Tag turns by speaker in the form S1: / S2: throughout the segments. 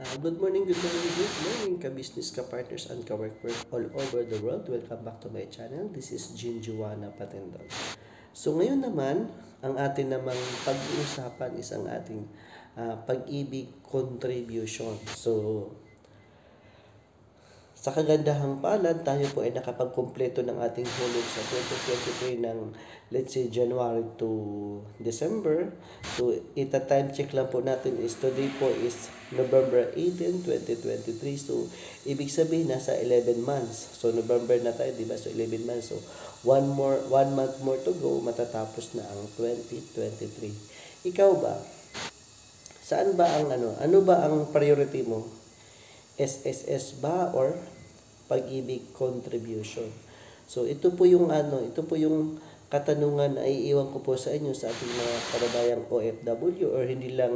S1: Good morning, ka-business, ka-partners, and ka-work all over the world. Welcome back to my channel. This is Jin Juana Patendon. So ngayon naman, ang atin namang pag-uusapan is ang ating pag-ibig contribution. So, sa kagandahang palad, tayo po ay nakapagkumpleto ng ating hulog sa 2023 ng let's say January to December. So, ita-time check lang po natin is today po is November 18, 2023. So, ibig sabihin nasa 11 months. So, November na tayo, di ba? So, 11 months. So, one month more to go, matatapos na ang 2023. Ikaw ba? Saan ba ang ano ba ang priority mo? SSS ba or pag-ibig contribution? So ito po yung katanungan na iiwan ko po sa inyo sa ating mga kababayang OFW or hindi lang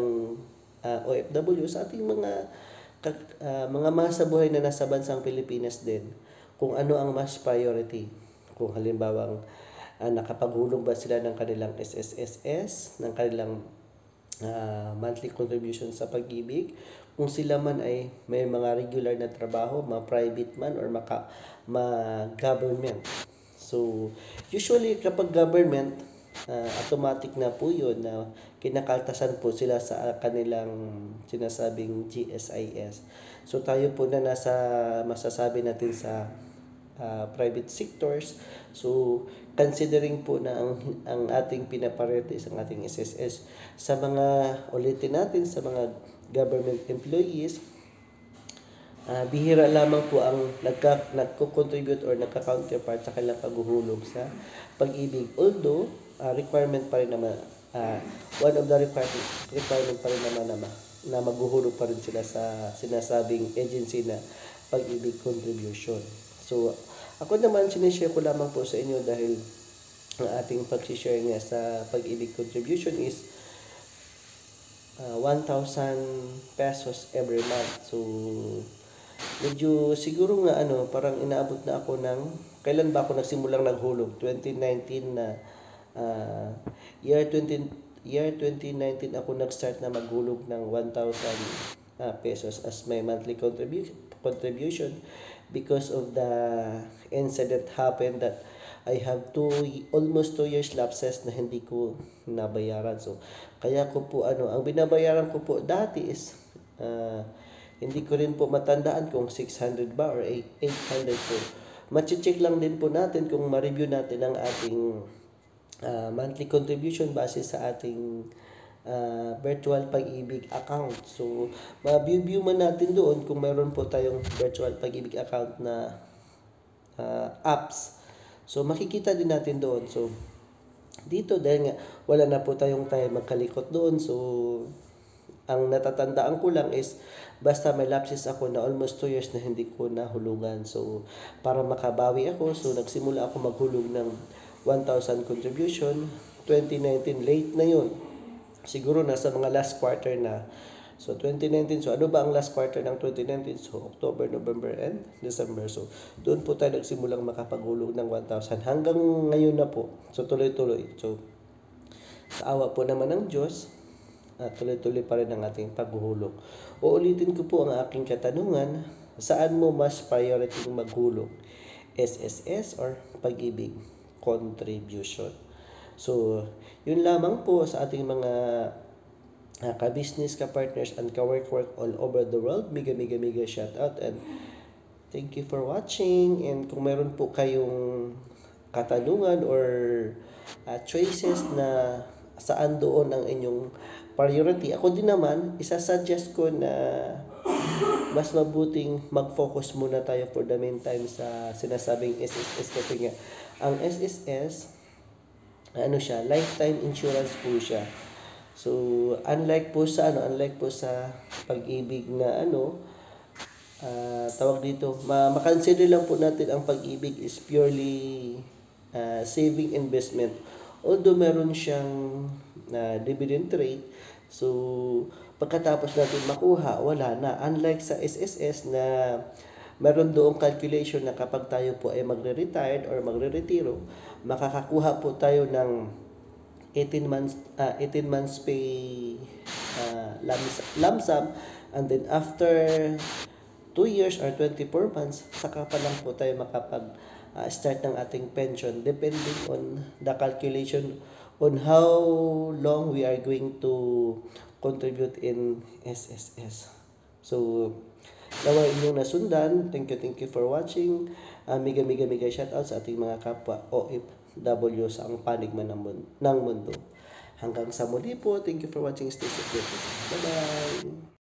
S1: OFW, sa ating mga masabuhay na nasa bansang Pilipinas din, kung ano ang mas priority. Kung halimbawang nakapaghulog ba sila ng kanilang SSSS, ng kanilang monthly contribution sa pag-ibig, kung sila man ay may mga regular na trabaho, mga private man or government. So, usually kapag government, automatic na po yun na kinakaltasan po sila sa kanilang sinasabing GSIS. So, tayo po na nasa masasabi natin sa private sectors. So, considering po na ang ating pinaprioritize ang ating SSS sa mga ulitin natin sa mga government employees, bihira lamang po ang nagko-contribute or nagka-counterpart sa kanilang paghuhulog sa pag-ibig. Although, requirement pa rin naman, one of the requirement pa rin naman na maghuhulog pa rin sila sa sinasabing agency na pag-ibig contribution. So, ako naman, sinishare ko lamang po sa inyo dahil ang ating pag-share nga sa pag-ibig contribution is 1,000 pesos every month. So, medyo siguro nga parang inaabot na ako ng, kailan ba ako nagsimulang naghulog? 2019 na, year 2019 ako nag-start na maghulog ng 1,000 pesos as my monthly contribution because of the incident happened that I have almost 2 years lapses na hindi ko nabayaran. So, kaya ko po ang binabayaran ko po dati is hindi ko rin po matandaan kung 600 ba or 800. So, machi-check lang din po natin kung ma-review natin ang ating monthly contribution base sa ating virtual pag-ibig account. So, ma-view man natin doon kung meron po tayong virtual pag-ibig account na apps. So, makikita din natin doon. So, dito dahil nga wala na po tayong time magkalikot doon. So, ang natatandaan ko lang is basta may lapses ako na almost 2 years na hindi ko nahulugan. So, para makabawi ako, so nagsimula ako maghulog ng 1,000 contribution. 2019, late na yun. Siguro nasa mga last quarter na. So, 2019. So, ano ba ang last quarter ng 2019? So, October, November, and December. So, doon po tayo nagsimulang makapaghulog ng 1,000. Hanggang ngayon na po. So, tuloy-tuloy. So, sa awa po naman ng Diyos, tuloy-tuloy pa rin ang ating paghuhulog. Uulitin ko po ang aking katanungan. Saan mo mas priority maghulog? SSS or pag-ibig contribution? So, yun lamang po sa ating mga ka-business, ka-partners, and ka-work all over the world. Mega shout out and thank you for watching. And kung meron po kayong katanungan or choices na saan doon ang inyong priority, ako din naman, isasuggest ko na mas mabuting mag-focus muna tayo for the meantime sa sinasabing SSS kasi nga, ang SSS, siya, lifetime insurance po siya. So, unlike po sa pag-ibig na tawag dito, makonsider lang po natin ang pag-ibig is purely saving investment. Although meron siyang dividend rate, so pagkatapos natin makuha, wala na. Unlike sa SSS na meron doong calculation na kapag tayo po ay magre-retired or magre-retiro, makakakuha po tayo ng 18 months pay lump sum And then after 2 years or 24 months, saka pa lang po tayo start ng ating pension depending on the calculation on how long we are going to contribute in SSS. So, nawa inyong nasundan. Thank you for watching. Mega shoutout sa ating mga kapwa OFW sa ang panig man ng mundo. Hanggang sa muli po. Thank you for watching. Stay safe. Bye-bye.